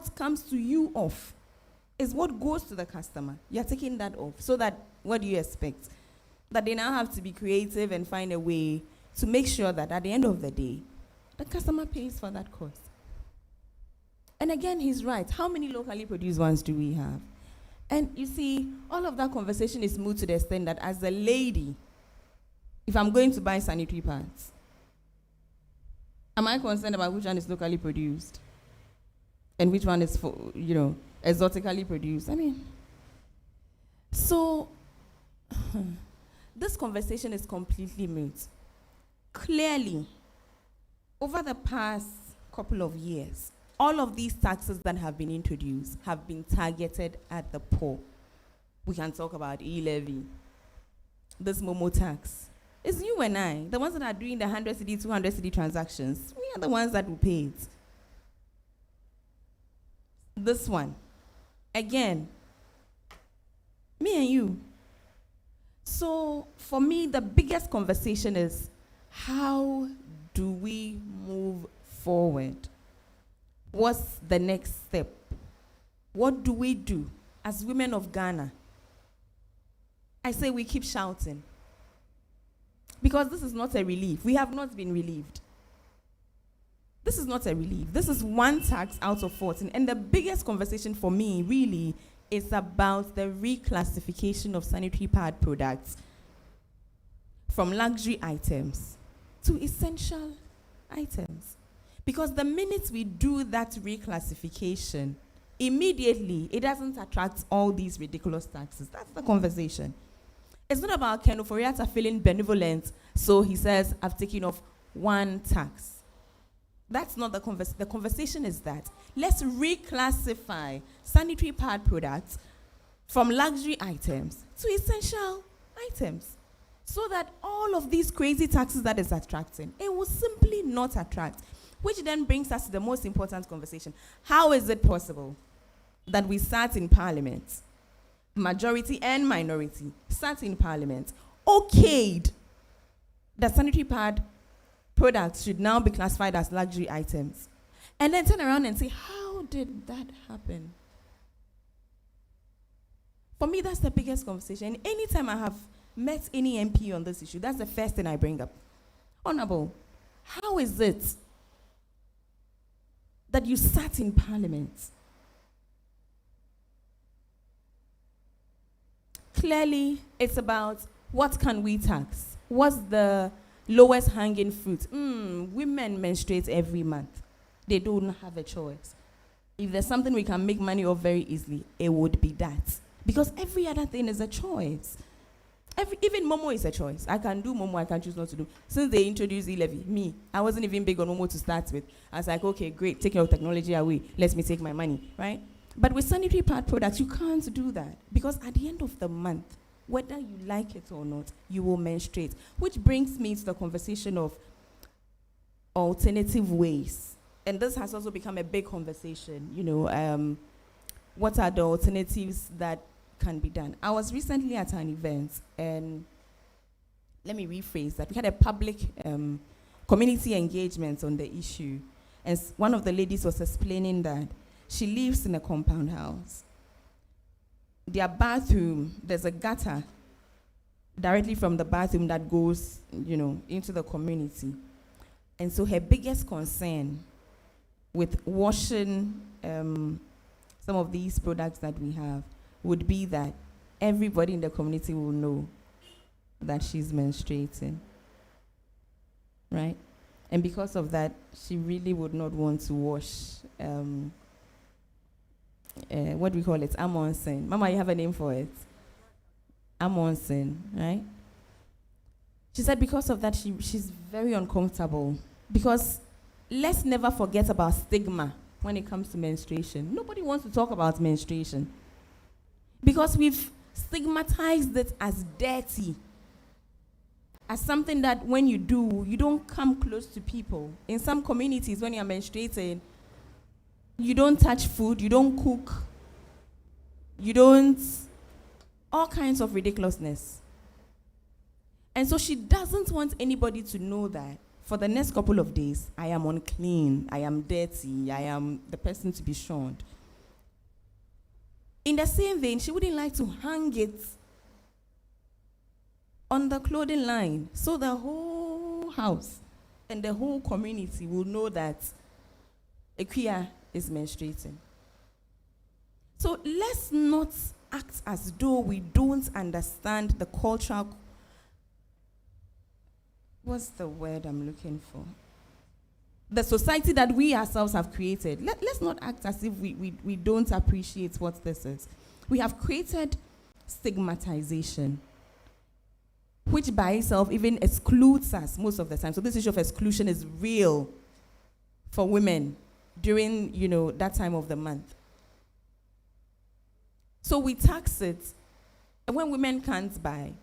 what comes to you off is what goes to the customer. You're taking that off. So that, what do you expect? That they now have to be creative and find a way to make sure that at the end of the day, the customer pays for that cost. And again, he's right. How many locally produced ones do we have? And you see, all of that conversation is moved to the extent that as a lady, if I'm going to buy sanitary pads, am I concerned about which one is locally produced and which one is, for, exotically produced? I mean, so this conversation is completely moot. Clearly, over the past couple of years, all of these taxes that have been introduced have been targeted at the poor. We can talk about e-levy, this Momo tax. It's you and I, the ones that are doing the 100 cedi, 200 cedi transactions. We are the ones that will pay it. This one, again, me and you. So for me, the biggest conversation is, how do we move forward? What's the next step? What do we do as women of Ghana? I say we keep shouting. Because this is not a relief. We have not been relieved. This is not a relief. This is one tax out of 14. And the biggest conversation for me, really, is about the reclassification of sanitary pad products from luxury items to essential items. Because the minute we do that reclassification, immediately it doesn't attract all these ridiculous taxes. That's the conversation. It's not about Ken Oforiatta feeling benevolent, so he says, I've taken off one tax. That's not the conversation. The conversation is that let's reclassify sanitary pad products from luxury items to essential items, so that all of these crazy taxes that is attracting, it will simply not attract. Which then brings us to the most important conversation. How is it possible that we sat in Parliament, majority and minority, sat in Parliament, okayed that sanitary pad products should now be classified as luxury items, and then turn around and say, how did that happen? For me, that's the biggest conversation. Anytime I have met any MP on this issue, that's the first thing I bring up. Honorable, how is it that you sat in Parliament? Clearly, it's about what can we tax? What's the lowest hanging fruit? Women menstruate every month. They don't have a choice. If there's something we can make money off very easily, it would be that. Because every other thing is a choice. Even Momo is a choice. I can do Momo, I can choose not to do. Since they introduced e-levy, I wasn't even big on Momo to start with. I was like, okay, great, take your technology away. Let me take my money, right? But with sanitary pad products, you can't do that. Because at the end of the month, whether you like it or not, you will menstruate. Which brings me to the conversation of alternative ways. And this has also become a big conversation. What are the alternatives that can be done? I was recently at an event, and let me rephrase that. We had a public community engagement on the issue. And one of the ladies was explaining that she lives in a compound house. Their bathroom, there's a gutter directly from the bathroom that goes, into the community. And so her biggest concern with washing some of these products that we have would be that everybody in the community will know that she's menstruating, right? And because of that, she really would not want to wash what do we call it? Amonsen. Mama, you have a name for it? Amonsen, right? She said because of that, she's very uncomfortable. Because let's never forget about stigma when it comes to menstruation. Nobody wants to talk about menstruation. Because we've stigmatized it as dirty. As something that when you do, you don't come close to people. In some communities, when you're menstruating, you don't touch food, you don't cook, you don't, all kinds of ridiculousness. And so she doesn't want anybody to know that for the next couple of days, I am unclean, I am dirty, I am the person to be shunned. In the same vein, she wouldn't like to hang it on the clothing line so the whole house and the whole community will know that Equia is menstruating. So let's not act as though we don't understand the cultural, what's the word I'm looking for? The society that we ourselves have created. Let's not act as if we don't appreciate what this is. We have created stigmatization, which by itself even excludes us most of the time. So this issue of exclusion is real for women during, that time of the month. So we tax it, and when women can't buy,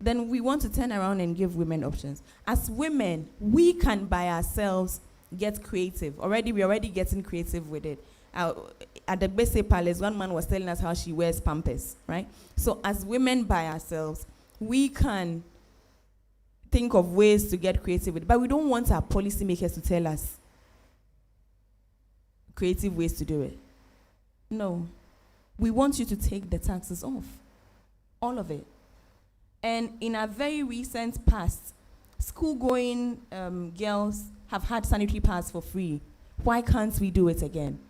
then we want to turn around and give women options. As women, we can by ourselves get creative. We're already getting creative with it. At the Bese Palace, one man was telling us how she wears pampers, right? So as women by ourselves, we can think of ways to get creative with it, but we don't want our policymakers to tell us creative ways to do it. No. We want you to take the taxes off. All of it. And in a very recent past, school-going girls have had sanitary pads for free. Why can't we do it again?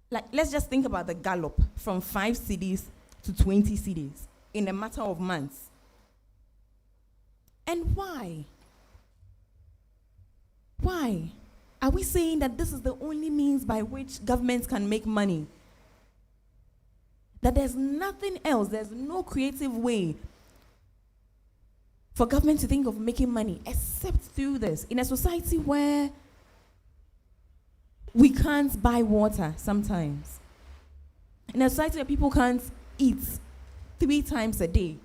Let's just think about the gallop from 5 cedis to 20 cedis in a matter of months. And why? Why? Are we saying that this is the only means by which governments can make money? That there's nothing else, there's no creative way for government to think of making money except through this? In a society where we can't buy water sometimes. In a society where people can't eat 3 times a day.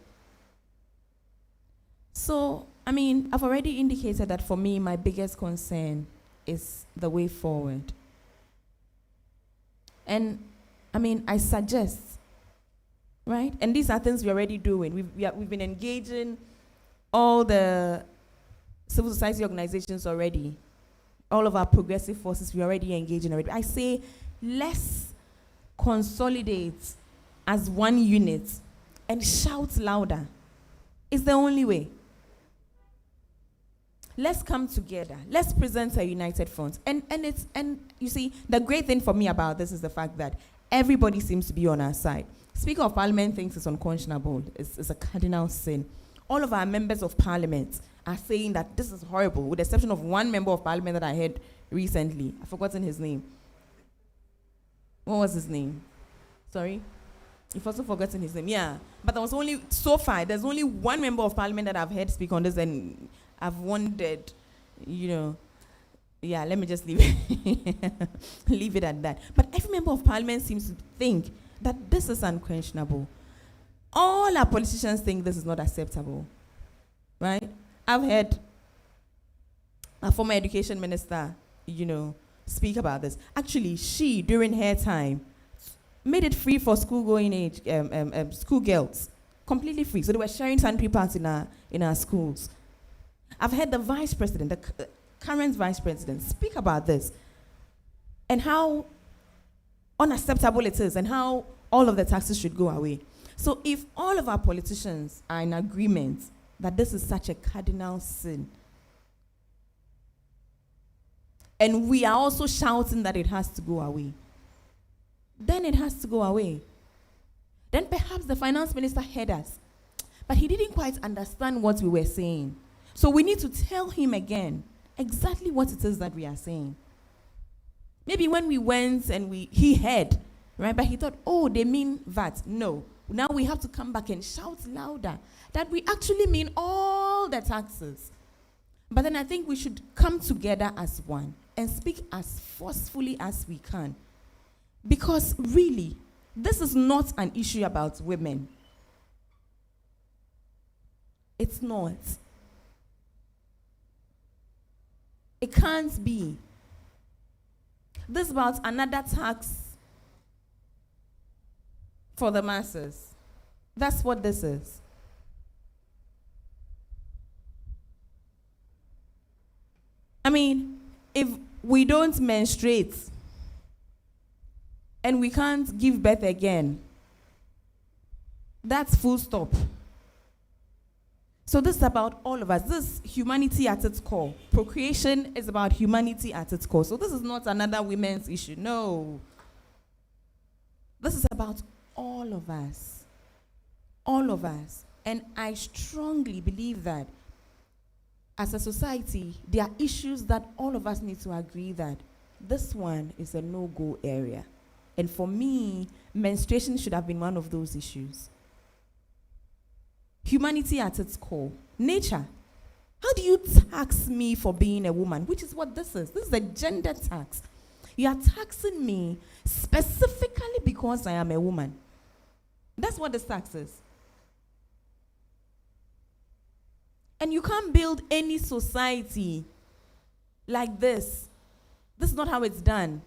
So, I've already indicated that for me, my biggest concern is the way forward. And, I suggest, right? And these are things we're already doing. We've been engaging all the civil society organizations already. All of our progressive forces, we're already engaging already. I say, let's consolidate as one unit and shout louder. It's the only way. Let's come together. Let's present a united front. And you see, the great thing for me about this is the fact that everybody seems to be on our side. Speaker of Parliament thinks it's unconscionable. It's a cardinal sin. All of our members of Parliament are saying that this is horrible, with the exception of one member of Parliament that I heard recently. I've forgotten his name. What was his name? Sorry? You've also forgotten his name. Yeah. But there's only one member of Parliament that I've heard speak on this, and I've wondered, let me just leave it at that. But every member of Parliament seems to think that this is unquestionable. All our politicians think this is not acceptable, right? I've heard a former education minister, speak about this. Actually, she, during her time, made it free for school-going schoolgirls, completely free. So they were sharing sanitary pads in our schools. I've heard the vice president, the current vice president, speak about this and how unacceptable it is and how all of the taxes should go away. So if all of our politicians are in agreement that this is such a cardinal sin, and we are also shouting that it has to go away, then it has to go away. Then perhaps the finance minister heard us, but he didn't quite understand what we were saying. So we need to tell him again exactly what it is that we are saying. Maybe when we went and he heard, right? But he thought, they mean VAT. No. Now we have to come back and shout louder that we actually mean all the taxes. But then I think we should come together as one and speak as forcefully as we can. Because really, this is not an issue about women. It's not. It can't be. This is about another tax for the masses. That's what this is. mean, if we don't menstruate and we can't give birth again, that's full stop. So this is about all of us. This is humanity at its core. Procreation is about humanity at its core. So this is not another women's issue. No. This is about all of us. All of us. And I strongly believe that as a society, there are issues that all of us need to agree that this one is a no-go area. And for me, menstruation should have been one of those issues. Humanity at its core. Nature. How do you tax me for being a woman? Which is what this is. This is a gender tax. You are taxing me specifically because I am a woman. That's what this tax is. And you can't build any society like this. This is not how it's done.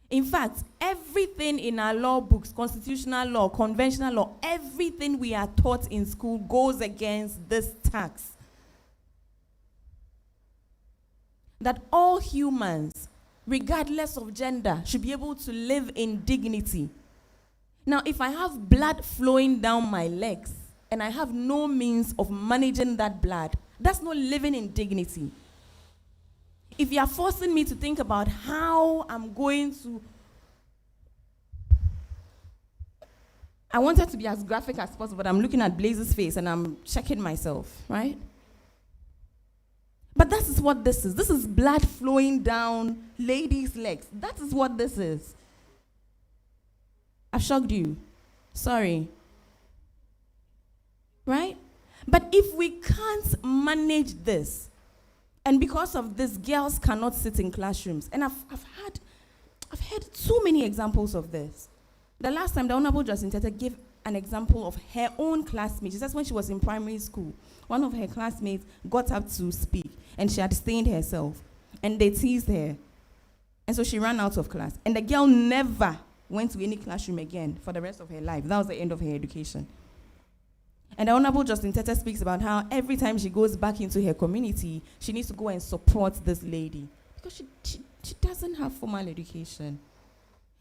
In fact, everything in our law books, constitutional law, conventional law, everything we are taught in school goes against this tax. That all humans, regardless of gender, should be able to live in dignity. Now, if I have blood flowing down my legs and I have no means of managing that blood, that's not living in dignity. If you are forcing me to think about how I'm going to... I wanted to be as graphic as possible, but I'm looking at Blaze's face and I'm checking myself, right? But that is what this is. This is blood flowing down ladies' legs. That is what this is. I've shocked you. Sorry. Right? But if we can't manage this, and because of this, girls cannot sit in classrooms. And I've heard too many examples of this. The last time, the Honorable Justin Tete gave an example of her own classmate. She says when she was in primary school, one of her classmates got up to speak, and she had stained herself. And they teased her. And so she ran out of class. And the girl never went to any classroom again for the rest of her life. That was the end of her education. And the Honorable Justin Tete speaks about how every time she goes back into her community, she needs to go and support this lady. Because she doesn't have formal education.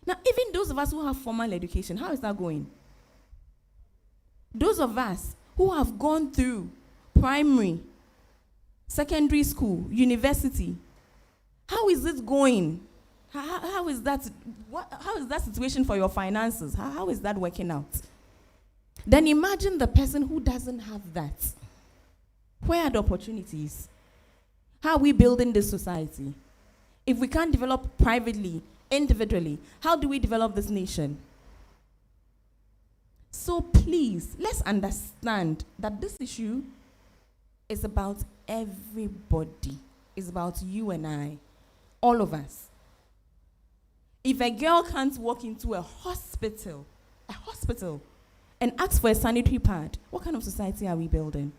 Now, even those of us who have formal education, how is that going? Those of us who have gone through primary, secondary school, university, how is it going? How is that situation for your finances? How is that working out? Then imagine the person who doesn't have that. Where are the opportunities? How are we building this society? If we can't develop privately, individually, how do we develop this nation? So please, let's understand that this issue is about everybody. It's about you and I, all of us. If a girl can't walk into a hospital, and ask for a sanitary pad, what kind of society are we building?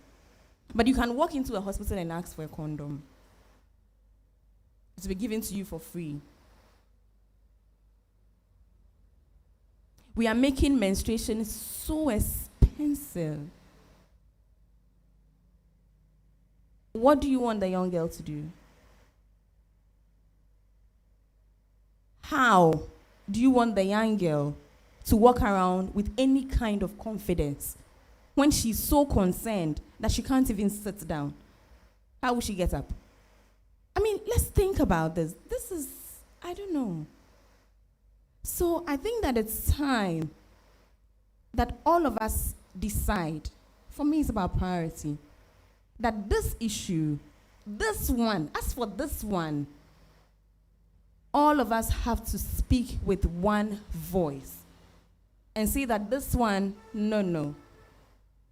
But you can walk into a hospital and ask for a condom. It will be given to you for free. We are making menstruation so expensive. What do you want the young girl to do? How do you want the young girl to walk around with any kind of confidence when she's so concerned that she can't even sit down? How will she get up? I mean, let's think about this. This is, I don't know. So I think that it's time that all of us decide, for me it's about priority, that this issue, this one, as for this one, all of us have to speak with one voice and say that this one, no.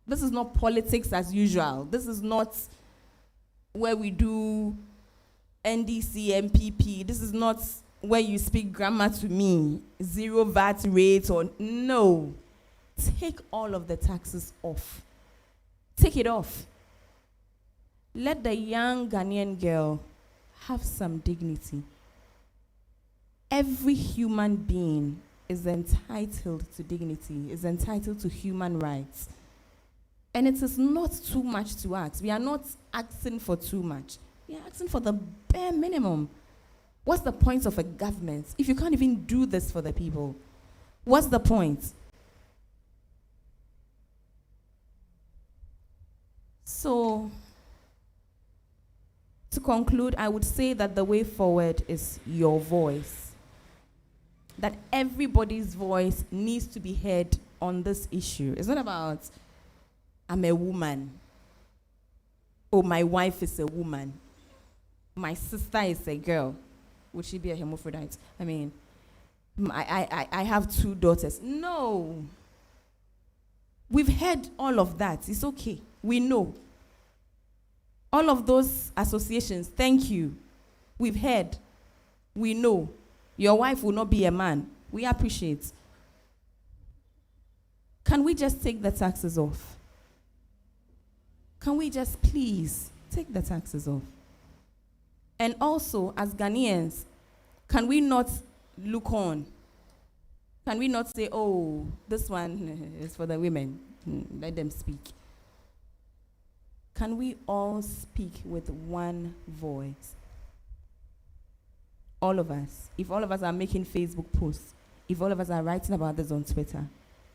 This is not politics as usual. This is not where we do NDC, MPP. This is not where you speak grammar to me, zero-VAT rate or no. Take all of the taxes off. Take it off. Let the young Ghanaian girl have some dignity. Every human being is entitled to dignity, is entitled to human rights. And it is not too much to ask. We are not asking for too much. We are asking for the bare minimum. What's the point of a government if you can't even do this for the people? What's the point? So, to conclude, I would say that the way forward is your voice. That everybody's voice needs to be heard on this issue. It's not about, I'm a woman, or my wife is a woman, my sister is a girl. Would she be a hermaphrodite? I mean, I have 2 daughters. No. We've heard all of that. It's okay. We know. All of those associations, thank you. We've heard. We know. Your wife will not be a man. We appreciate. Can we just take the taxes off? Can we just please take the taxes off? And also, as Ghanaians, can we not look on? Can we not say, oh, this one is for the women, let them speak? Can we all speak with one voice? All of us. If all of us are making Facebook posts, if all of us are writing about this on Twitter,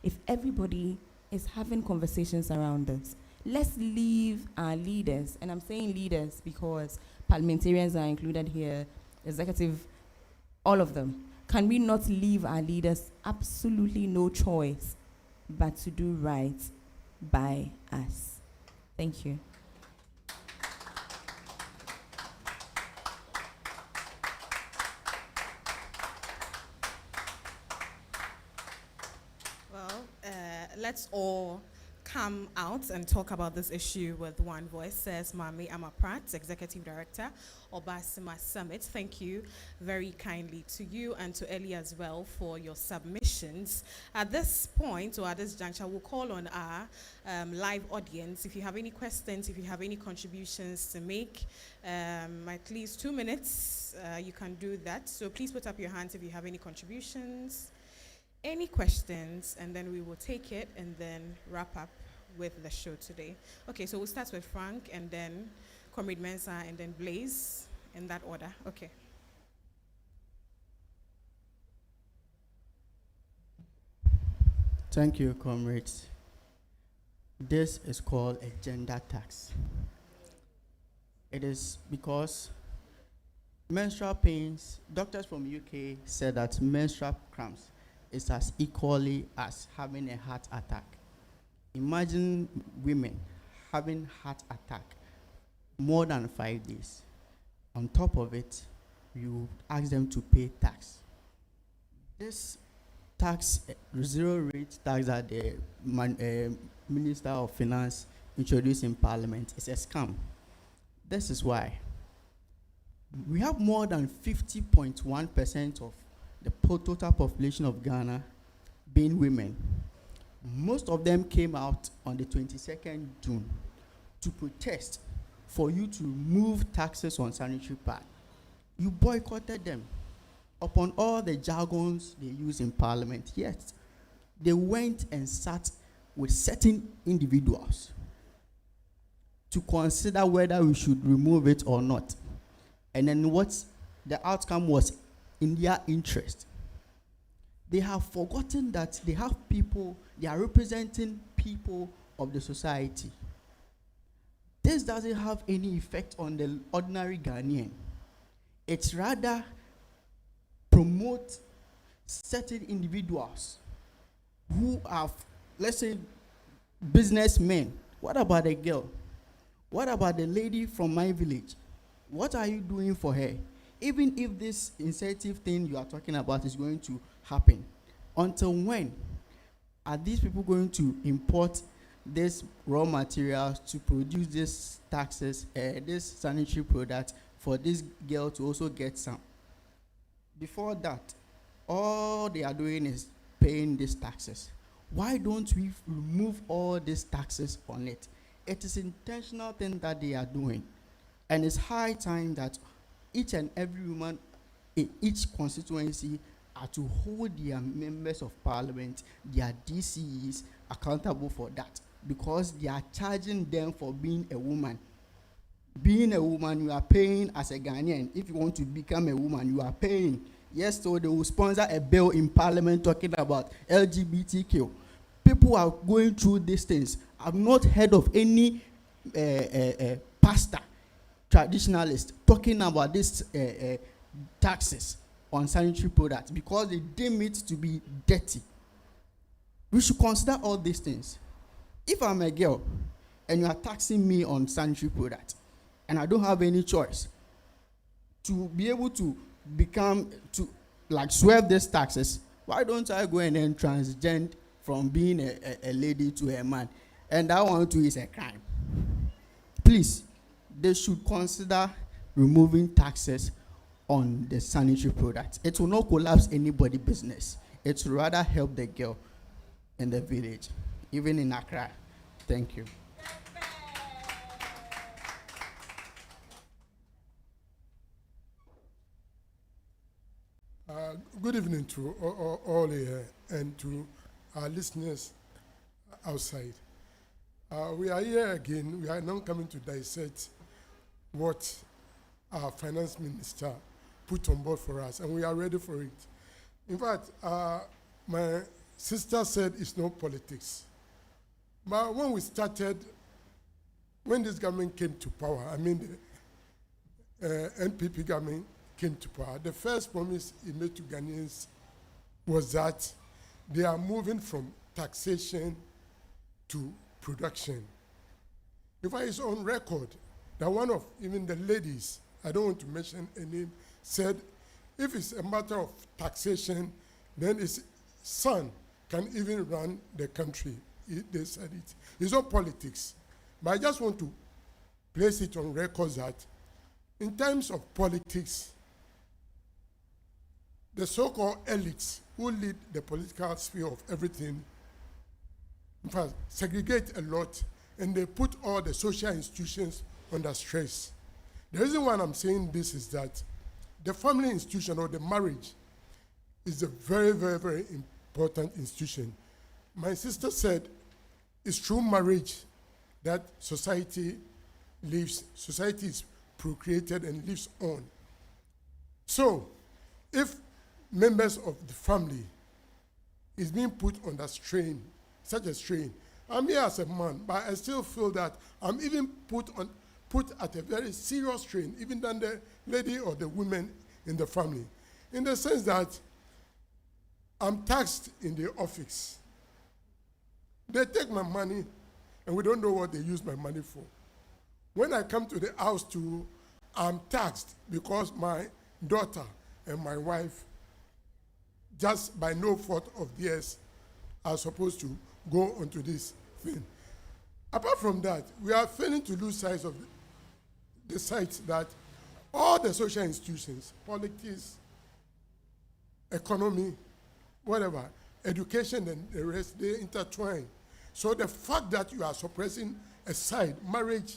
if everybody is having conversations around this, let's leave our leaders, and I'm saying leaders because parliamentarians are included here, executive, all of them. Can we not leave our leaders absolutely no choice but to do right by us? Thank you. Well, let's all come out and talk about this issue with one voice, says Mami Amaprat, Executive Director, Obasima Summit. Thank you very kindly to you and to Ellie as well for your submissions. At this point, or at this juncture, we'll call on our live audience. If you have any questions, if you have any contributions to make, at least 2 minutes, you can do that. So please put up your hands if you have any contributions. Any questions, and then we will take it and then wrap up with the show today. Okay, so we'll start with Frank, and then Comrade Mensah, and then Blaze, in that order. Okay. Thank you, comrades. This is called a gender tax. It is because menstrual pains, doctors from UK said that menstrual cramps is as equally as having a heart attack. Imagine women having heart attack more than 5 days. On top of it, you ask them to pay tax. This tax, zero-rate tax that the Minister of Finance introduced in Parliament is a scam. This is why we have more than 50.1% of the total population of Ghana being women. Most of them came out on the 22nd June to protest for you to remove taxes on sanitary pad. You boycotted them upon all the jargons they use in Parliament. Yet, they went and sat with certain individuals to consider whether we should remove it or not. And then what the outcome was in their interest. They have forgotten that they have people, they are representing people of the society. This doesn't have any effect on the ordinary Ghanaian. It's rather promote certain individuals who have, let's say, businessmen. What about the girl? What about the lady from my village? What are you doing for her? Even if this incentive thing you are talking about is going to happen, until when are these people going to import these raw materials to produce these taxes, this sanitary product for this girl to also get some? Before that, all they are doing is paying these taxes. Why don't we remove all these taxes on it? It is intentional thing that they are doing, and it's high time that each and every woman in each constituency are to hold their members of parliament, their DCEs, accountable for that, because they are charging them for being a woman. Being a woman, you are paying as a Ghanaian. If you want to become a woman, you are paying. Yes, so they will sponsor a bill in Parliament talking about LGBTQ. People are going through these things. I've not heard of any pastor, traditionalist, talking about these taxes on sanitary products because they deem it to be dirty. We should consider all these things. If I'm a girl and you are taxing me on sanitary products, and I don't have any choice to be able to swerve these taxes, why don't I go and then transgend from being a lady to a man? And that one too is a crime. Please, they should consider removing taxes on the sanitary products. It will not collapse anybody's business. It will rather help the girl in the village, even in Accra. Thank you. Good evening to all here and to our listeners outside. We are here again. We are now coming to dissect what our finance minister put on board for us, and we are ready for it. In fact, my sister said it's no politics. But when this government came to power, the NPP government came to power, the first promise he made to Ghanaians was that they are moving from taxation to production. In fact, it's on record that one of even the ladies, I don't want to mention a name, said if it's a matter of taxation, then his son can even run the country. They said it. It's not politics. But I just want to place it on record that in terms of politics, the so-called elites who lead the political sphere of everything, in fact, segregate a lot, and they put all the social institutions under stress. The reason why I'm saying this is that the family institution or the marriage is a very, very, very important institution. My sister said it's through marriage that society lives, society is procreated and lives on. So, if members of the family is being put under strain, such a strain, I'm here as a man, but I still feel that I'm even put at a very serious strain, even than the lady or the women in the family, in the sense that I'm taxed in the office. They take my money, and we don't know what they use my money for. When I come to the house too, I'm taxed because my daughter and my wife, just by no fault of theirs, are supposed to go onto this thing. Apart from that, we are failing to lose sight of the sight that all the social institutions, politics, economy, whatever, education and the rest, they intertwine. So the fact that you are suppressing a side, marriage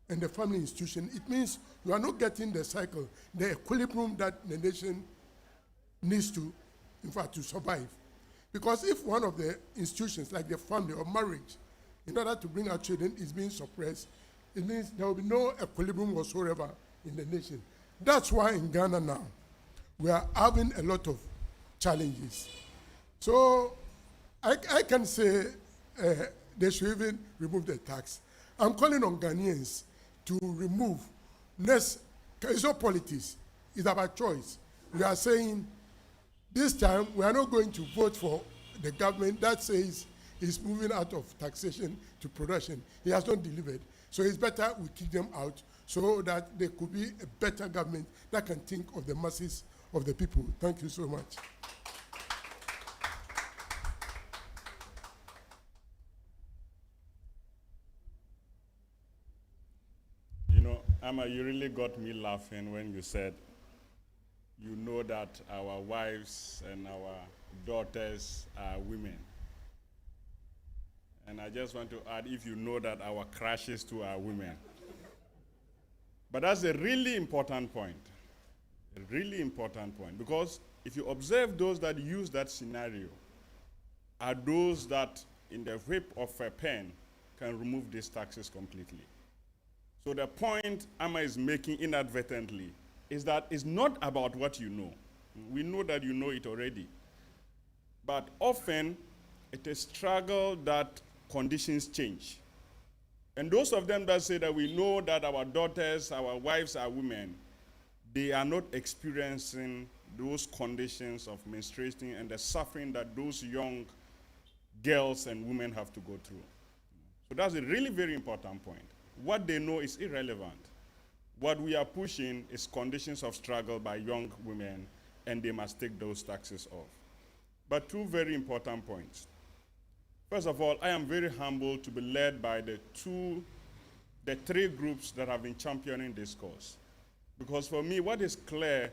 and the family institution, it means you are not getting the cycle, the equilibrium that the nation needs to, in fact, to survive. Because if one of the institutions, like the family or marriage, in order to bring out children, is being suppressed, it means there will be no equilibrium whatsoever in the nation. That's why in Ghana now, we are having a lot of challenges. So I can say they should even remove the tax. I'm calling on Ghanaians to remove. It's not politics, it's about choice. We are saying this time we are not going to vote for the government that says it's moving out of taxation to production. He has not delivered. So it's better we kick them out so that there could be a better government that can think of the masses of the people. Thank you so much. You know, Amma, you really got me laughing when you said you know that our wives and our daughters are women. And I just want to add, if you know that our crushes too are women. But that's a really important point. A really important point. Because if you observe those that use that scenario, are those that in the whip of a pen can remove these taxes completely. So the point Amma is making inadvertently is that it's not about what you know. We know that you know it already. But often, it is struggle that conditions change. And those of them that say that we know that our daughters, our wives are women, they are not experiencing those conditions of menstruating and the suffering that those young girls and women have to go through. So that's a really very important point. What they know is irrelevant. What we are pushing is conditions of struggle by young women, and they must take those taxes off. But two very important points. First of all, I am very humbled to be led by the three groups that have been championing this cause. Because for me, what is clear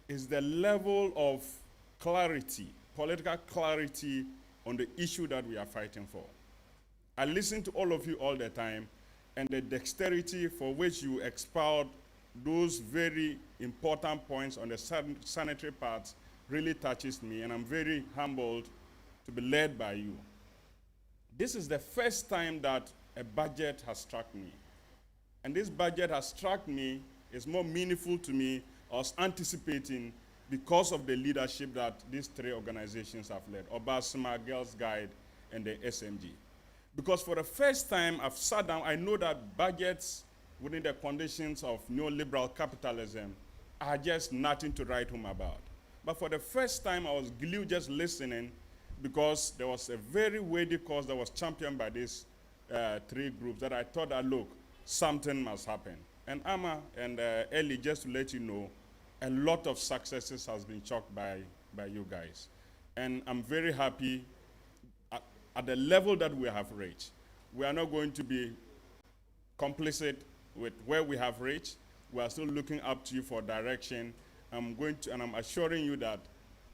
is the level of clarity, political clarity on the issue that we are fighting for. I listen to all of you all the time, and the dexterity for which you expound those very important points on the sanitary parts really touches me, and I'm very humbled to be led by you. This is the first time that a budget has struck me. And this budget has struck me, is more meaningful to me, I was anticipating because of the leadership that these three organizations have led, Obasima, Girls Guide, and the SMG. Because for the first time I've sat down, I know that budgets within the conditions of neoliberal capitalism are just nothing to write home about. But for the first time, I was glued just listening because there was a very weighty cause that was championed by these three groups that I thought that, look, something must happen. And Amma and Ellie, just to let you know, a lot of successes has been chalked by you guys. And I'm very happy at the level that we have reached. We are not going to be complicit with where we have reached. We are still looking up to you for direction. I'm assuring you that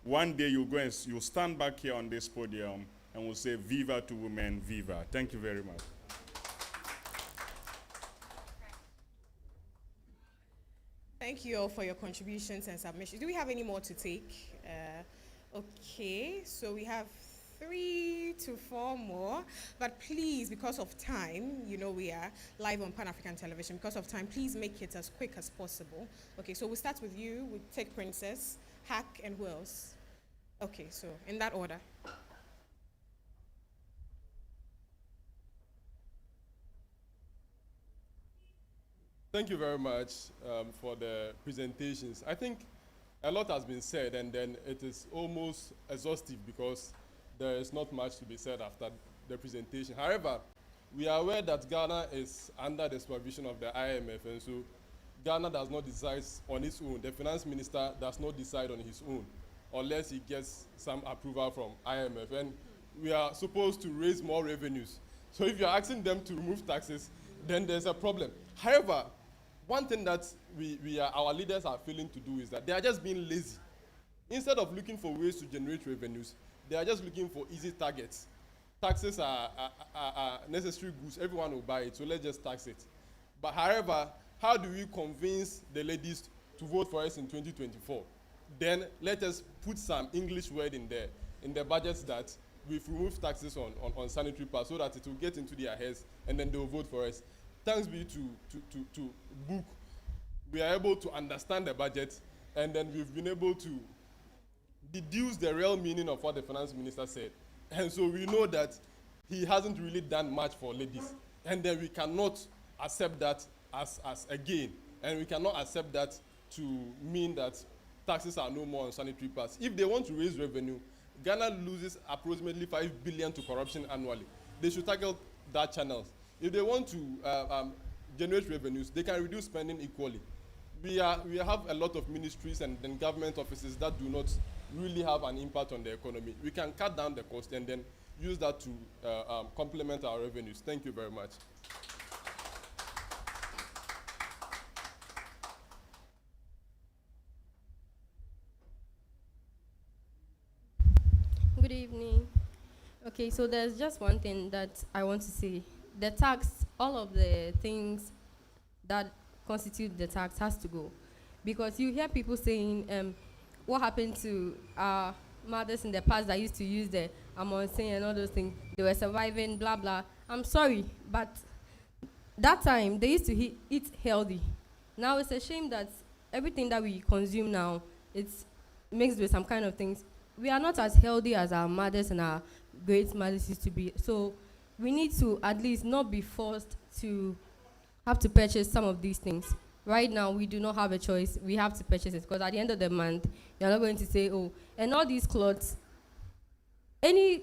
one day you'll stand back here on this podium and we'll say, Viva to women, Viva. Thank you very much. Thank you all for your contributions and submissions. Do we have any more to take? Okay, so we have 3 to 4 more, but please, because of time, you know we are live on Pan-African television, because of time, please make it as quick as possible. Okay, so we'll start with you, we'll take Princess, Hack, and who else? Okay, so in that order. Thank you very much for the presentations. I think a lot has been said, and then it is almost exhaustive because there is not much to be said after the presentation. However, we are aware that Ghana is under the supervision of the IMF, and so Ghana does not decide on its own. The finance minister does not decide on his own unless he gets some approval from IMF. And we are supposed to raise more revenues. So if you're asking them to remove taxes, then there's a problem. However, one thing that our leaders are failing to do is that they are just being lazy. Instead of looking for ways to generate revenues, they are just looking for easy targets. Taxes are necessary goods. Everyone will buy it, so let's just tax it. But however, how do we convince the ladies to vote for us in 2024? Then let us put some English word in there, in the budgets that we've removed taxes on sanitary pads so that it will get into their heads and then they will vote for us. Thanks be to Book, we are able to understand the budget, and then we've been able to deduce the real meaning of what the finance minister said. And so we know that he hasn't really done much for ladies. And then we cannot accept that as a gain. And we cannot accept that to mean that taxes are no more on sanitary pads. If they want to raise revenue, Ghana loses approximately 5 billion to corruption annually. They should tackle that channel. If they want to generate revenues, they can reduce spending equally. We have a lot of ministries and then government offices that do not really have an impact on the economy. We can cut down the cost and then use that to complement our revenues. Thank you very much. Good evening. Okay, so there's just one thing that I want to say. The tax, all of the things that constitute the tax has to go. Because you hear people saying, what happened to our mothers in the past that used to use the amonsen and all those things, they were surviving, blah, blah. I'm sorry, but that time they used to eat healthy. Now it's a shame that everything that we consume now, it's mixed with some kind of things. We are not as healthy as our mothers and our great mothers used to be. So we need to at least not be forced to have to purchase some of these things. Right now, we do not have a choice. We have to purchase it because at the end of the month, you're not going to say, oh, and all these clothes, any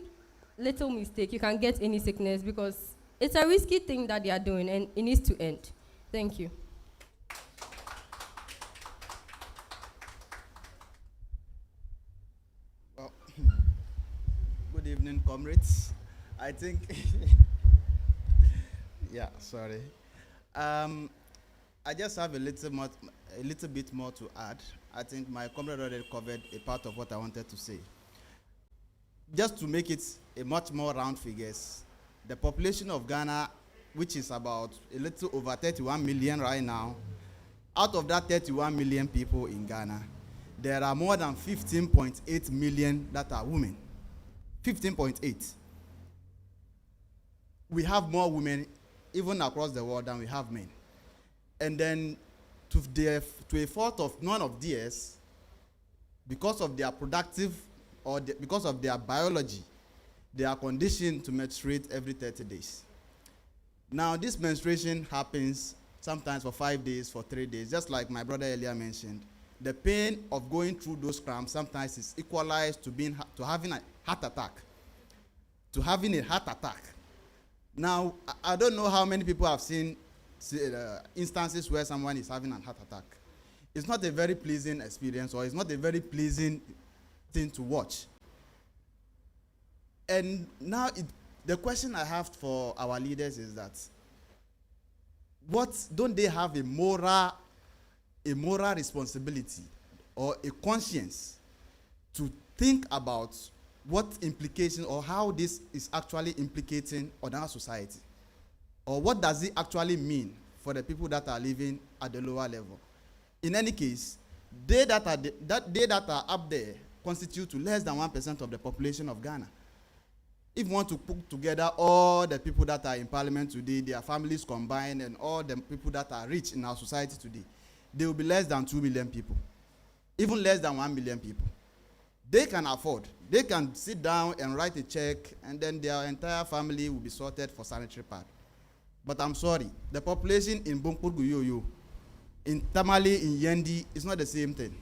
little mistake, you can get any sickness because it's a risky thing that they are doing and it needs to end. Thank you. Well, good evening, comrades. I think, yeah, sorry. I just have a little bit more to add. I think my comrade already covered a part of what I wanted to say. Just to make it a much more round figures, the population of Ghana, which is about a little over 31 million right now, out of that 31 million people in Ghana, there are more than 15.8 million that are women. 15.8. We have more women even across the world than we have men. And then to a fault of none of theirs, because of their productive or because of their biology, they are conditioned to menstruate every 30 days. Now, this menstruation happens sometimes for 5 days, for 3 days, just like my brother earlier mentioned. The pain of going through those cramps sometimes is equalized to having a heart attack. Now, I don't know how many people have seen instances where someone is having a heart attack. It's not a very pleasing experience, or it's not a very pleasing thing to watch. And now the question I have for our leaders is that, don't they have a moral responsibility or a conscience to think about what implications or how this is actually implicating on our society? Or what does it actually mean for the people that are living at the lower level? In any case, they that are up there constitute to less than 1% of the population of Ghana. If you want to put together all the people that are in parliament today, their families combined, and all the people that are rich in our society today, they will be less than 2 million people, even less than 1 million people. They can afford. They can sit down and write a check, and then their entire family will be sorted for sanitary pad. But I'm sorry, the population in Bunkpurguyoyo, in Tamale, in Yendi, is not the same thing.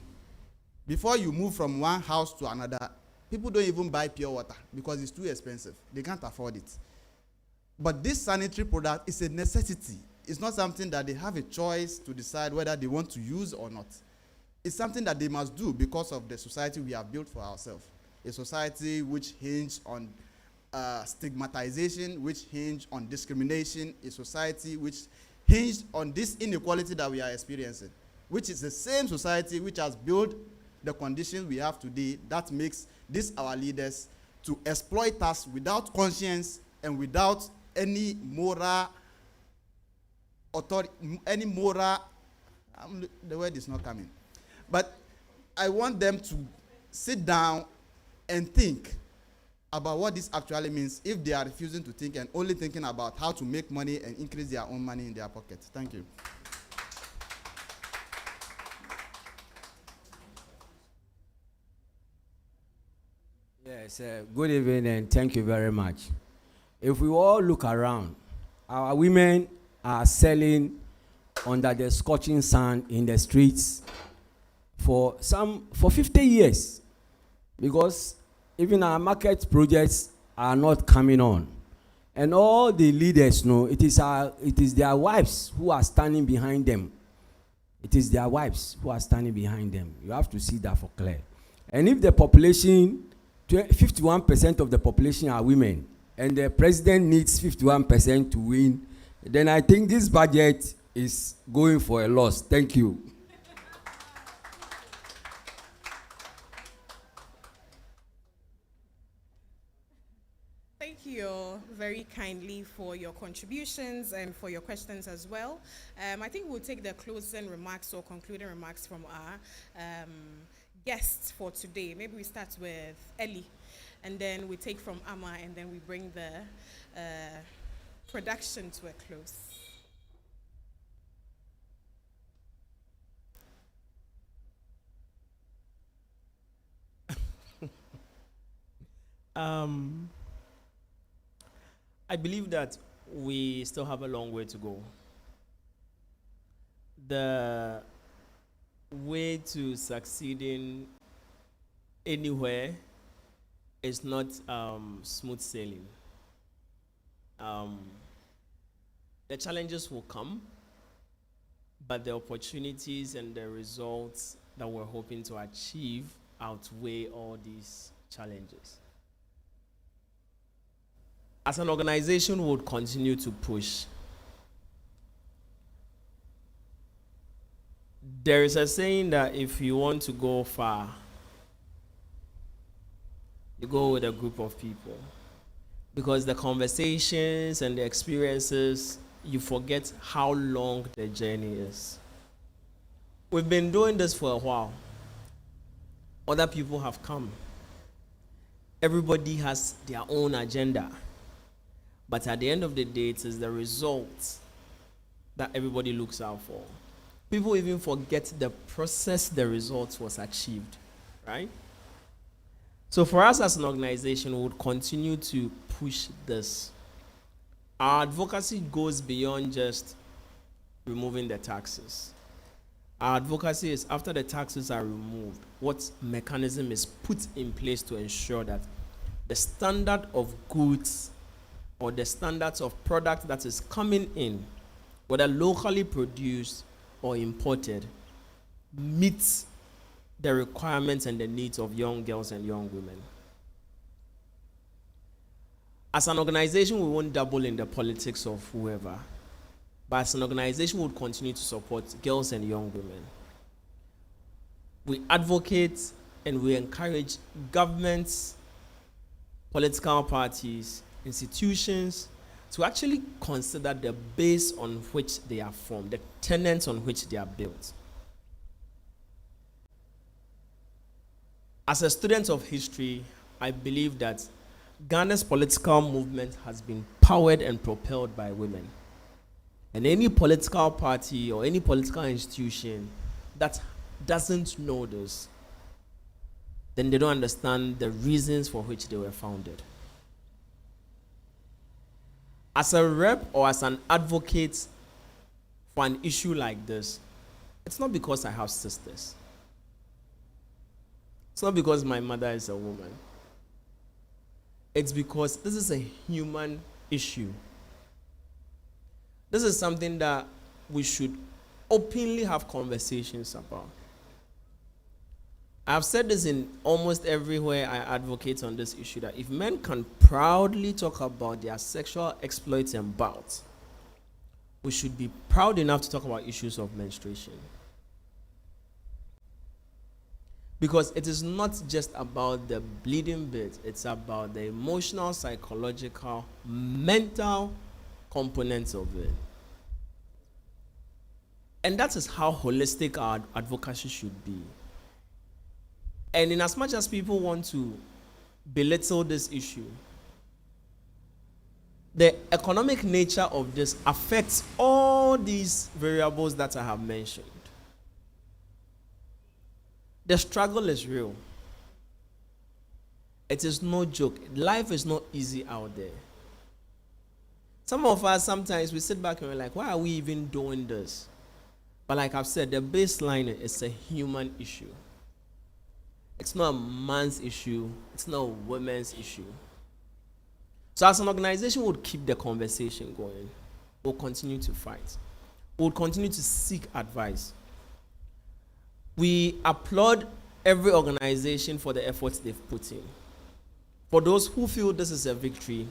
Before you move from one house to another, people don't even buy pure water because it's too expensive. They can't afford it. But this sanitary product is a necessity. It's not something that they have a choice to decide whether they want to use or not. It's something that they must do because of the society we have built for ourselves. A society which hinges on stigmatization, which hinges on discrimination, a society which hinged on this inequality that we are experiencing, which is the same society which has built the conditions we have today that makes these our leaders to exploit us without conscience and without any moral authority, the word is not coming. But I want them to sit down and think about what this actually means if they are refusing to think and only thinking about how to make money and increase their own money in their pockets. Thank you. Yes, good evening and thank you very much. If we all look around, our women are selling under the scorching sun in the streets for 50 years because even our market projects are not coming on. And all the leaders know it is their wives who are standing behind them. It is their wives who are standing behind them. You have to see that for clear. And if the population, 51% of the population are women, and the president needs 51% to win, then I think this budget is going for a loss. Thank you. Thank you very kindly for your contributions and for your questions as well. I think we'll take the closing remarks or concluding remarks from our guests for today. Maybe we start with Ellie, and then we take from Amma, and then we bring the production to a close. Um, I believe that we still have a long way to go. The way to succeeding anywhere is not smooth sailing. The challenges will come, but the opportunities and the results that we're hoping to achieve outweigh all these challenges. As an organization, we would continue to push. There is a saying that if you want to go far, you go with a group of people. Because the conversations and the experiences, you forget how long the journey is. We've been doing this for a while. Other people have come. Everybody has their own agenda. But at the end of the day, it is the results that everybody looks out for. People even forget the process the results was achieved, right? So for us as an organization, we would continue to push this. Our advocacy goes beyond just removing the taxes. Our advocacy is after the taxes are removed, what mechanism is put in place to ensure that the standard of goods or the standards of product that is coming in, whether locally produced or imported, meets the requirements and the needs of young girls and young women. As an organization, we won't dabble in the politics of whoever, but as an organization, we would continue to support girls and young women. We advocate and we encourage governments, political parties, institutions to actually consider the base on which they are formed, the tenets on which they are built. As a student of history, I believe that Ghana's political movement has been powered and propelled by women. And any political party or any political institution that doesn't know this, then they don't understand the reasons for which they were founded. As a rep or as an advocate for an issue like this, it's not because I have sisters. It's not because my mother is a woman. It's because this is a human issue. This is something that we should openly have conversations about. I've said this in almost everywhere I advocate on this issue, that if men can proudly talk about their sexual exploits and bouts, we should be proud enough to talk about issues of menstruation. Because it is not just about the bleeding bit, it's about the emotional, psychological, mental components of it. And that is how holistic our advocacy should be. And in as much as people want to belittle this issue, the economic nature of this affects all these variables that I have mentioned. The struggle is real. It is no joke. Life is not easy out there. Some of us, sometimes we sit back and we're like, why are we even doing this? But like I've said, the baseline is a human issue. It's not a man's issue. It's not a woman's issue. So as an organization, we'll keep the conversation going. We'll continue to fight. We'll continue to seek advice. We applaud every organization for the efforts they've put in. For those who feel this is a victory,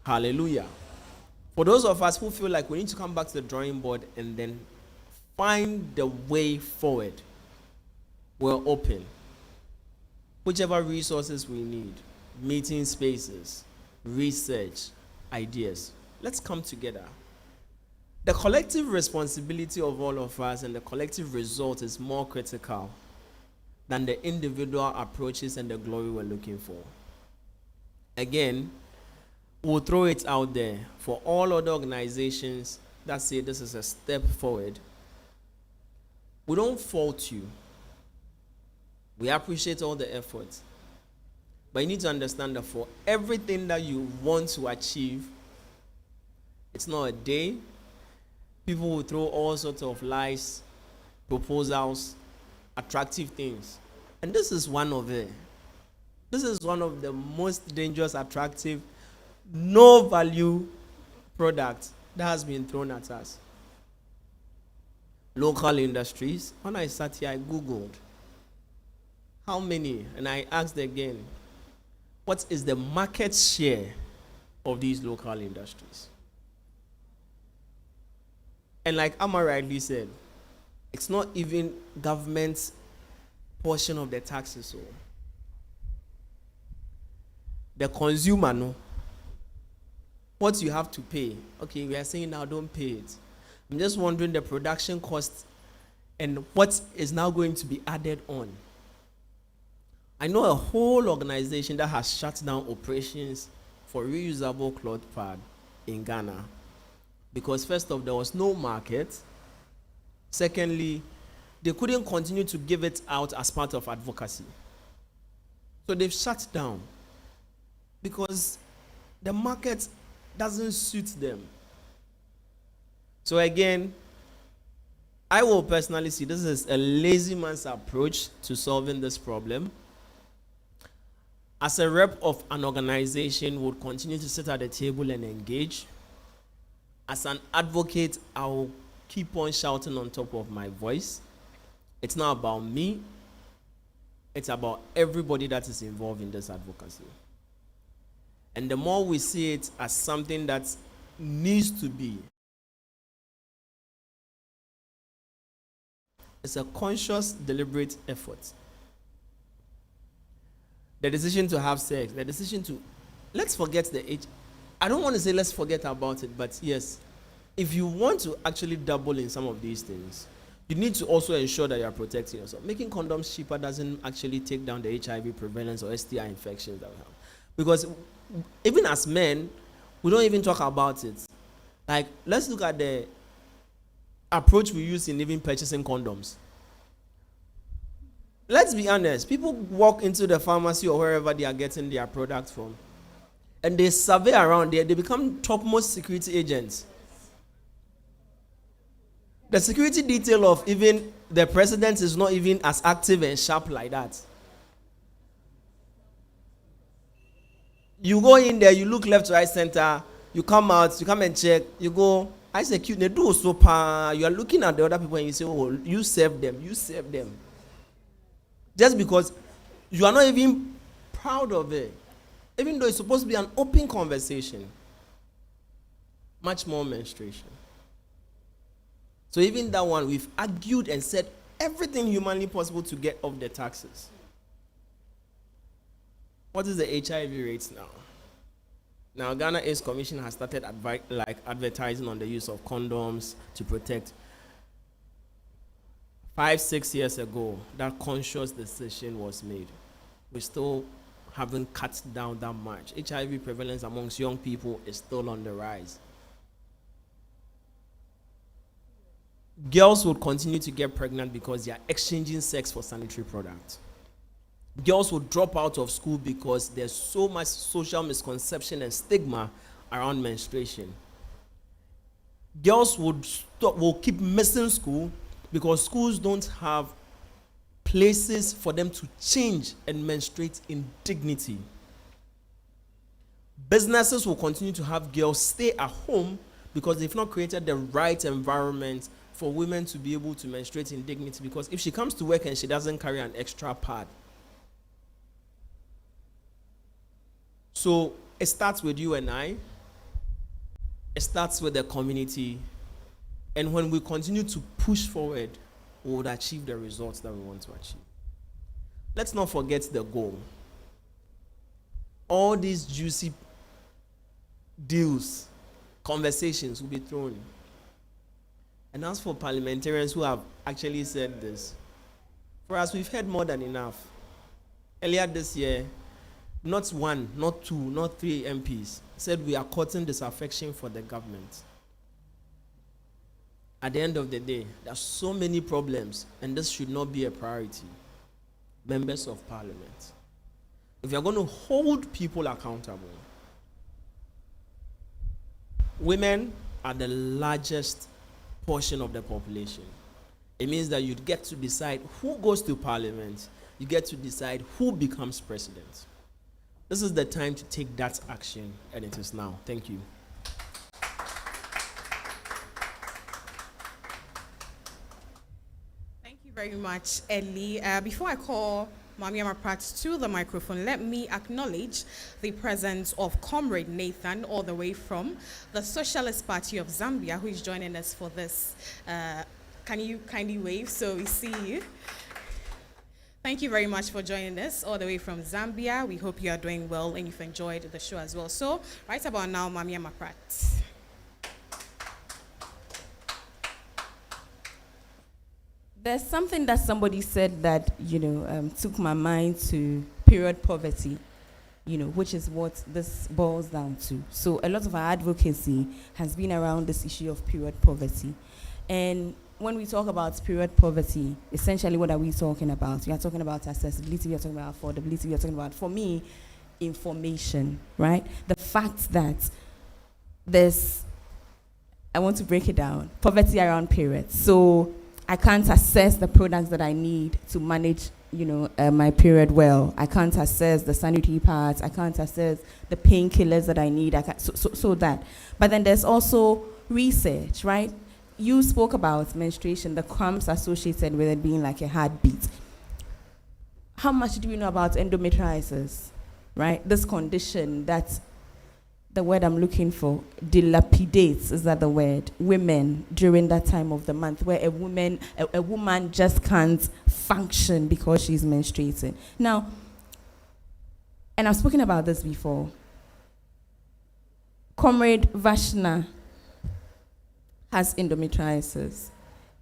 hallelujah. For those of us who feel like we need to come back to the drawing board and then find the way forward, we're open. Whichever resources we need, meeting spaces, research, ideas, let's come together. The collective responsibility of all of us and the collective result is more critical than the individual approaches and the glory we're looking for. Again, we'll throw it out there for all other organizations that say this is a step forward. We don't fault you. We appreciate all the efforts. But you need to understand that for everything that you want to achieve, it's not a day. People will throw all sorts of lies, proposals, attractive things. And this is one of it. This is one of the most dangerous, attractive, no value products that has been thrown at us. Local industries. When I sat here, I Googled how many, and I asked again, what is the market share of these local industries? And like Amma rightly said, it's not even government's portion of the taxes. So the consumer, no, what you have to pay. Okay, we are saying now don't pay it. I'm just wondering the production cost and what is now going to be added on. I know a whole organization that has shut down operations for reusable cloth pad in Ghana because first off, there was no market. Secondly, they couldn't continue to give it out as part of advocacy. So they've shut down because the market doesn't suit them. So again, I will personally see this as a lazy man's approach to solving this problem. As a rep of an organization, would continue to sit at the table and engage. As an advocate, I will keep on shouting on top of my voice. It's not about me. It's about everybody that is involved in this advocacy. And the more we see it as something that needs to be, it's a conscious, deliberate effort. The decision to have sex, the decision to, let's forget the age. I don't want to say let's forget about it, but yes, if you want to actually double in some of these things, you need to also ensure that you are protecting yourself. Making condoms cheaper doesn't actually take down the HIV prevalence or STI infections that we have. Because even as men, we don't even talk about it. Like, let's look at the approach we use in even purchasing condoms. Let's be honest, people walk into the pharmacy or wherever they are getting their product from, and they survey around there, they become topmost security agents. The security detail of even the president is not even as active and sharp like that. You go in there, you look left, right, center, you come out, you come and check, you go, I say, cute, they do so pa. You are looking at the other people and you say, oh, you serve them, you serve them. Just because you are not even proud of it, even though it's supposed to be an open conversation. Much more menstruation. So even that one, we've argued and said everything humanly possible to get off the taxes. What is the HIV rates now? Now, Ghana AIDS Commission has started advertising on the use of condoms to protect. 5-6 years ago, that conscious decision was made. We still haven't cut down that much. HIV prevalence amongst young people is still on the rise. Girls would continue to get pregnant because they are exchanging sex for sanitary products. Girls will drop out of school because there's so much social misconception and stigma around menstruation. Girls will keep missing school because schools don't have places for them to change and menstruate in dignity. Businesses will continue to have girls stay at home because they've not created the right environment for women to be able to menstruate in dignity, because if she comes to work and she doesn't carry an extra pad, so it starts with you and I. It starts with the community. And when we continue to push forward, we would achieve the results that we want to achieve. Let's not forget the goal. All these juicy deals, conversations will be thrown. And as for parliamentarians who have actually said this, for us, we've heard more than enough. Earlier this year, not one, not two, not three MPs said we are courting disaffection for the government. At the end of the day, there are so many problems, and this should not be a priority. Members of Parliament, if you're going to hold people accountable, women are the largest portion of the population. It means that you get to decide who goes to parliament, you get to decide who becomes president. This is the time to take that action, and it is now. Thank you. Thank you very much, Ellie. Before I call Mami Amaprat to the microphone, let me acknowledge the presence of Comrade Nathan, all the way from the Socialist Party of Zambia, who is joining us for this. Can you kindly wave so we see you? Thank you very much for joining us all the way from Zambia. We hope you are doing well and you've enjoyed the show as well. So, right about now, Mami Amaprat. There's something that somebody said that, took my mind to period poverty, which is what this boils down to. So a lot of our advocacy has been around this issue of period poverty. And when we talk about period poverty, essentially what are we talking about? We are talking about accessibility, we are talking about affordability, we are talking about, for me, information, right? The fact that I want to break it down, poverty around periods. So I can't access the products that I need to manage, my period well. I can't access the sanitary parts. I can't access the painkillers that I need. So that. But then there's also research, right? You spoke about menstruation, the cramps associated with it being like a heartbeat. How much do we know about endometriosis, right? This condition that the word I'm looking for, dilapidates, is that the word, women during that time of the month, where a woman just can't function because she's menstruating. Now, and I've spoken about this before, Comrade Vashna has endometriosis.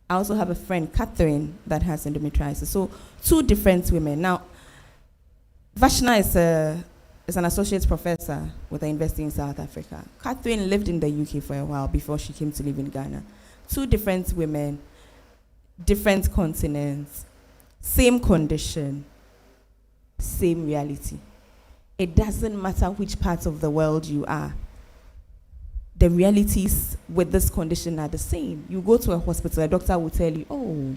I also have a friend, Catherine, that has endometriosis. So, two different women. Now, Vashna is an associate professor with an university in South Africa. Catherine lived in the UK for a while before she came to live in Ghana. Two different women, different continents, same condition, same reality. It doesn't matter which part of the world you are. The realities with this condition are the same. You go to a hospital, a doctor will tell you, oh,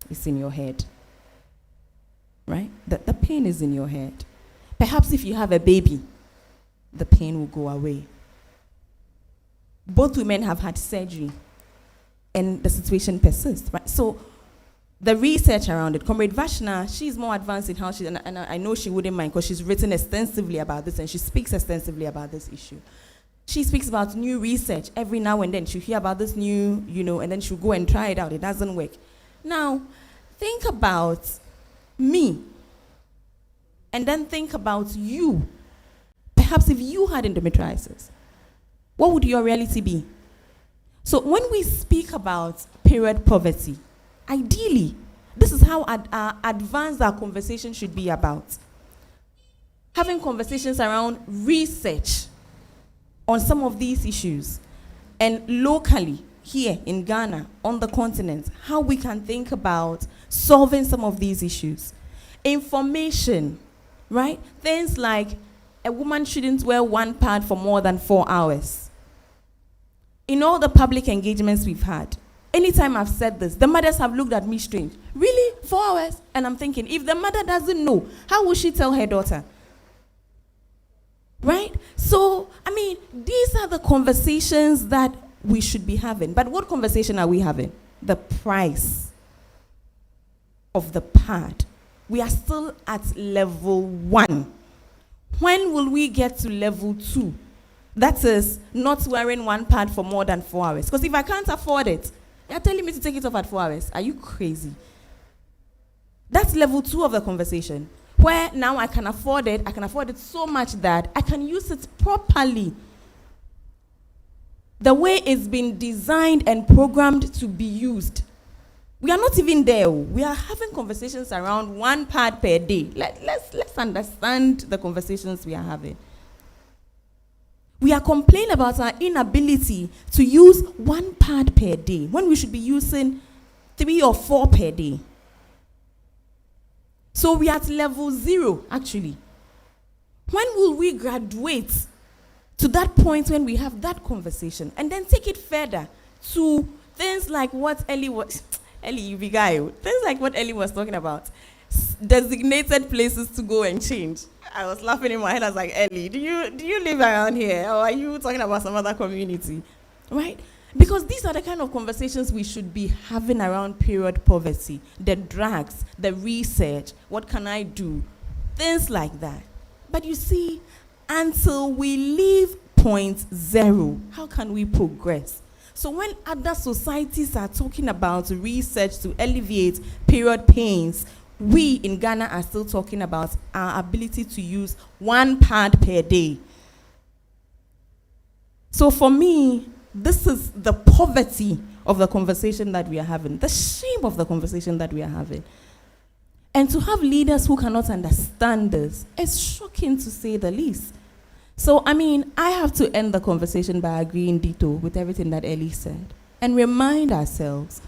it's in your head, right? The pain is in your head. Perhaps if you have a baby, the pain will go away. Both women have had surgery, and the situation persists, right? So the research around it, Comrade Vashna, she's more advanced in how she, and I know she wouldn't mind because she's written extensively about this and she speaks extensively about this issue. She speaks about new research every now and then. She'll hear about this new, and then she'll go and try it out. It doesn't work. Now, think about me. And then think about you. Perhaps if you had endometriosis, what would your reality be? So when we speak about period poverty, ideally, this is how advanced our conversation should be about. Having conversations around research on some of these issues, and locally, here in Ghana, on the continent, how we can think about solving some of these issues. Information, right? Things like a woman shouldn't wear one pad for more than 4 hours. In all the public engagements we've had, anytime I've said this, the mothers have looked at me strange. Really? 4 hours? And I'm thinking, if the mother doesn't know, how will she tell her daughter? Right? So, these are the conversations that we should be having. But what conversation are we having? The price of the pad. We are still at level 1. When will we get to level 2? That is, not wearing one pad for more than 4 hours. Because if I can't afford it, you're telling me to take it off at 4 hours. Are you crazy? That's level 2 of the conversation. Where now I can afford it so much that I can use it properly. The way it's been designed and programmed to be used. We are not even there. We are having conversations around one pad per day. Let's understand the conversations we are having. We are complaining about our inability to use one pad per day when we should be using 3 or 4 per day. So we are at level 0, actually. When will we graduate to that point when we have that conversation and then take it further to things like what Ellie was, things like what Ellie was talking about, designated places to go and change. I was laughing in my head. I was like, Ellie, do you live around here, or are you talking about some other community, right? Because these are the kind of conversations we should be having around period poverty, the drugs, the research, what can I do, things like that. But you see, until we leave point 0, how can we progress? So when other societies are talking about research to alleviate period pains, we in Ghana are still talking about our ability to use 1 pad per day. So for me, this is the poverty of the conversation that we are having, the shame of the conversation that we are having. And to have leaders who cannot understand this is shocking, to say the least. So, I have to end the conversation by agreeing ditto with everything that Ellie said and remind ourselves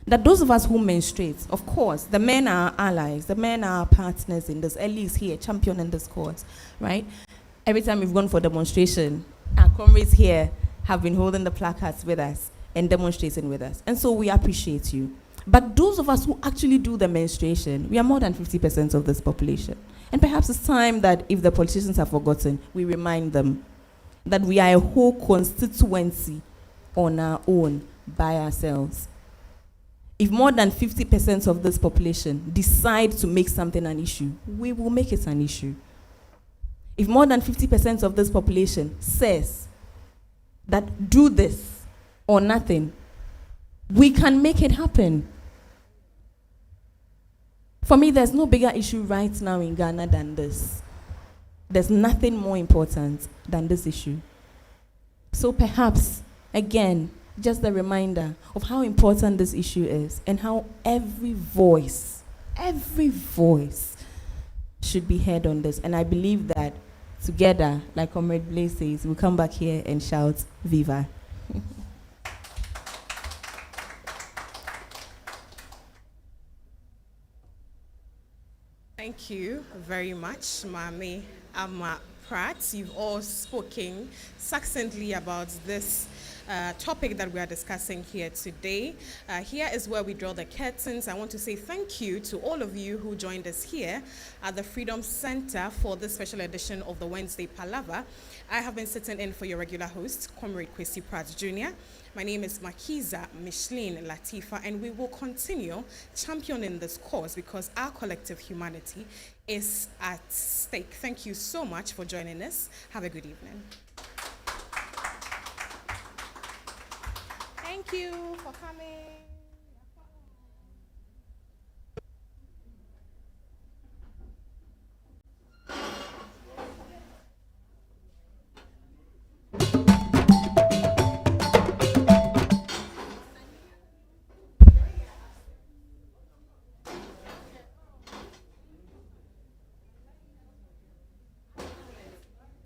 that those of us who menstruate, of course, the men are our allies, the men are our partners in this. Ellie is here, champion in this cause, right? Every time we've gone for demonstration, our comrades here have been holding the placards with us and demonstrating with us. And so we appreciate you. But those of us who actually do the menstruation, we are more than 50% of this population. And perhaps it's time that if the politicians have forgotten, we remind them that we are a whole constituency on our own, by ourselves. If more than 50% of this population decide to make something an issue, we will make it an issue. If more than 50% of this population says that do this or nothing, we can make it happen. For me, there's no bigger issue right now in Ghana than this. There's nothing more important than this issue. So perhaps, again, just a reminder of how important this issue is and how every voice should be heard on this. And I believe that together, like Comrade Blaise says, we'll come back here and shout, Viva. Thank you very much, Mami Ama Pratt. You've all spoken succinctly about this topic that we are discussing here today. Here is where we draw the curtains. I want to say thank you to all of you who joined us here at the Freedom Center for this special edition of the Wednesday Palaver. I have been sitting in for your regular host, Comrade Kwesi Pratt Jr. My name is Makiza Micheline Latifa, and we will continue championing this cause because our collective humanity is at stake. Thank you so much for joining us. Have a good evening. Thank you for coming.